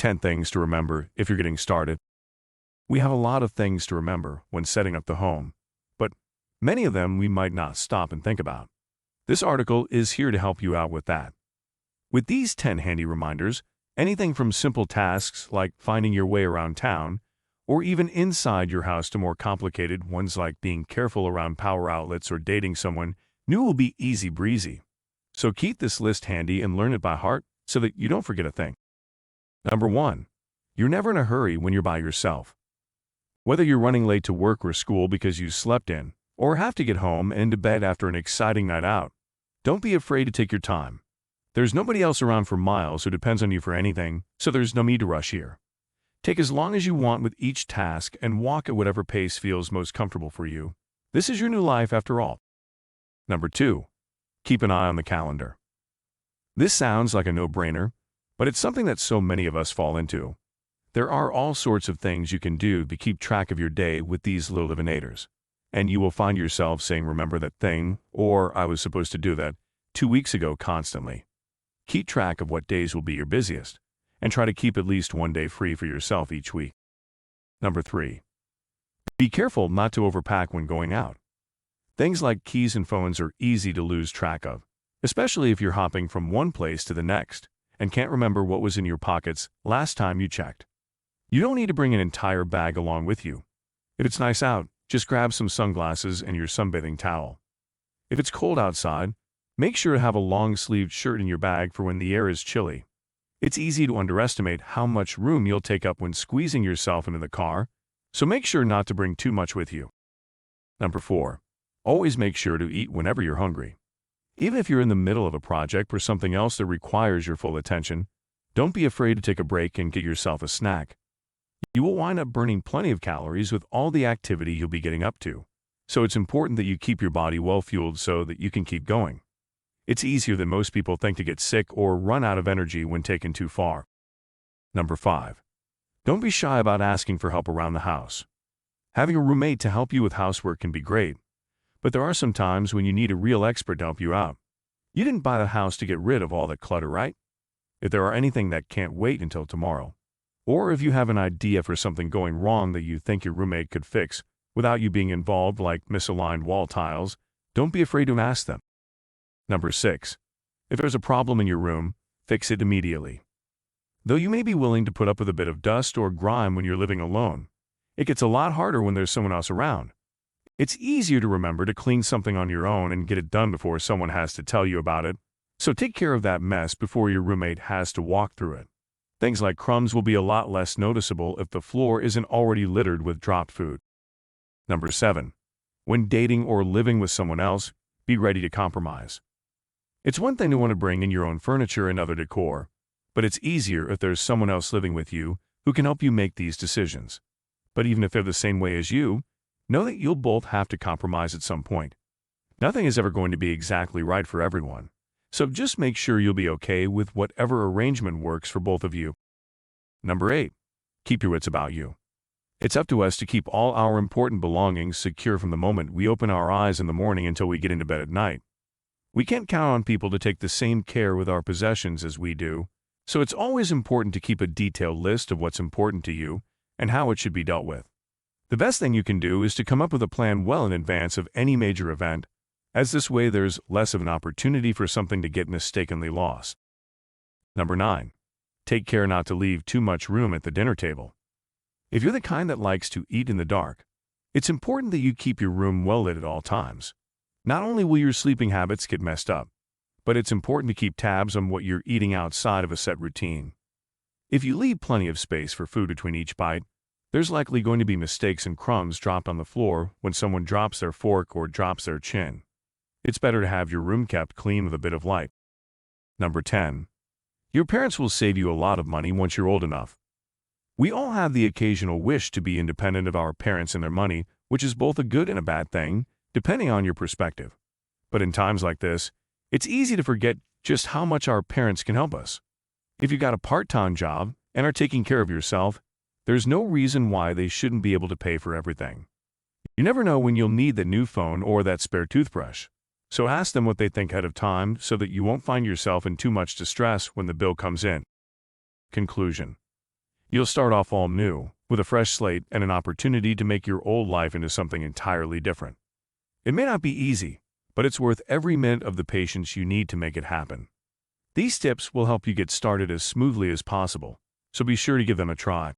10 things to remember if you're getting started. We have a lot of things to remember when setting up the home, but many of them we might not stop and think about. This article is here to help you out with that. With these 10 handy reminders, anything from simple tasks like finding your way around town, or even inside your house to more complicated ones like being careful around power outlets or dating someone new will be easy breezy. So keep this list handy and learn it by heart so that you don't forget a thing. Number 1. You're never in a hurry when you're by yourself. Whether you're running late to work or school because you slept in, or have to get home and to bed after an exciting night out, don't be afraid to take your time. There's nobody else around for miles who depends on you for anything, so there's no need to rush here. Take as long as you want with each task and walk at whatever pace feels most comfortable for you. This is your new life after all. Number 2. Keep an eye on the calendar. This sounds like a no-brainer, but it's something that so many of us fall into. There are all sorts of things you can do to keep track of your day with these little eliminators, and you will find yourself saying remember that thing, or I was supposed to do that 2 weeks ago constantly. Keep track of what days will be your busiest, and try to keep at least one day free for yourself each week. Number 3. Be careful not to overpack when going out. Things like keys and phones are easy to lose track of, especially if you're hopping from one place to the next and can't remember what was in your pockets last time you checked. You don't need to bring an entire bag along with you. If it's nice out, just grab some sunglasses and your sunbathing towel. If it's cold outside, make sure to have a long-sleeved shirt in your bag for when the air is chilly. It's easy to underestimate how much room you'll take up when squeezing yourself into the car, so make sure not to bring too much with you. Number 4. Always make sure to eat whenever you're hungry. Even if you're in the middle of a project or something else that requires your full attention, don't be afraid to take a break and get yourself a snack. You will wind up burning plenty of calories with all the activity you'll be getting up to, so it's important that you keep your body well-fueled so that you can keep going. It's easier than most people think to get sick or run out of energy when taken too far. Number 5. Don't be shy about asking for help around the house. Having a roommate to help you with housework can be great, but there are some times when you need a real expert to help you out. You didn't buy the house to get rid of all that clutter, right? If there are anything that can't wait until tomorrow, or if you have an idea for something going wrong that you think your roommate could fix without you being involved, like misaligned wall tiles, don't be afraid to ask them. Number 6. If there's a problem in your room, fix it immediately. Though you may be willing to put up with a bit of dust or grime when you're living alone, it gets a lot harder when there's someone else around. It's easier to remember to clean something on your own and get it done before someone has to tell you about it, so take care of that mess before your roommate has to walk through it. Things like crumbs will be a lot less noticeable if the floor isn't already littered with dropped food. Number 7. When dating or living with someone else, be ready to compromise. It's one thing to want to bring in your own furniture and other decor, but it's easier if there's someone else living with you who can help you make these decisions. But even if they're the same way as you, know that you'll both have to compromise at some point. Nothing is ever going to be exactly right for everyone, so just make sure you'll be okay with whatever arrangement works for both of you. Number 8. Keep your wits about you. It's up to us to keep all our important belongings secure from the moment we open our eyes in the morning until we get into bed at night. We can't count on people to take the same care with our possessions as we do, so it's always important to keep a detailed list of what's important to you and how it should be dealt with. The best thing you can do is to come up with a plan well in advance of any major event, as this way there's less of an opportunity for something to get mistakenly lost. Number 9. Take care not to leave too much room at the dinner table. If you're the kind that likes to eat in the dark, it's important that you keep your room well lit at all times. Not only will your sleeping habits get messed up, but it's important to keep tabs on what you're eating outside of a set routine. If you leave plenty of space for food between each bite, there's likely going to be mistakes and crumbs dropped on the floor when someone drops their fork or drops their chin. It's better to have your room kept clean with a bit of light. Number 10. Your parents will save you a lot of money once you're old enough. We all have the occasional wish to be independent of our parents and their money, which is both a good and a bad thing, depending on your perspective. But in times like this, it's easy to forget just how much our parents can help us. If you got a part-time job and are taking care of yourself, there's no reason why they shouldn't be able to pay for everything. You never know when you'll need that new phone or that spare toothbrush. So ask them what they think ahead of time so that you won't find yourself in too much distress when the bill comes in. Conclusion. You'll start off all new, with a fresh slate and an opportunity to make your old life into something entirely different. It may not be easy, but it's worth every minute of the patience you need to make it happen. These tips will help you get started as smoothly as possible, so be sure to give them a try.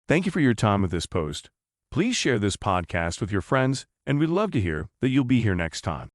Thank you for your time with this post. Please share this podcast with your friends, and we'd love to hear that you'll be here next time.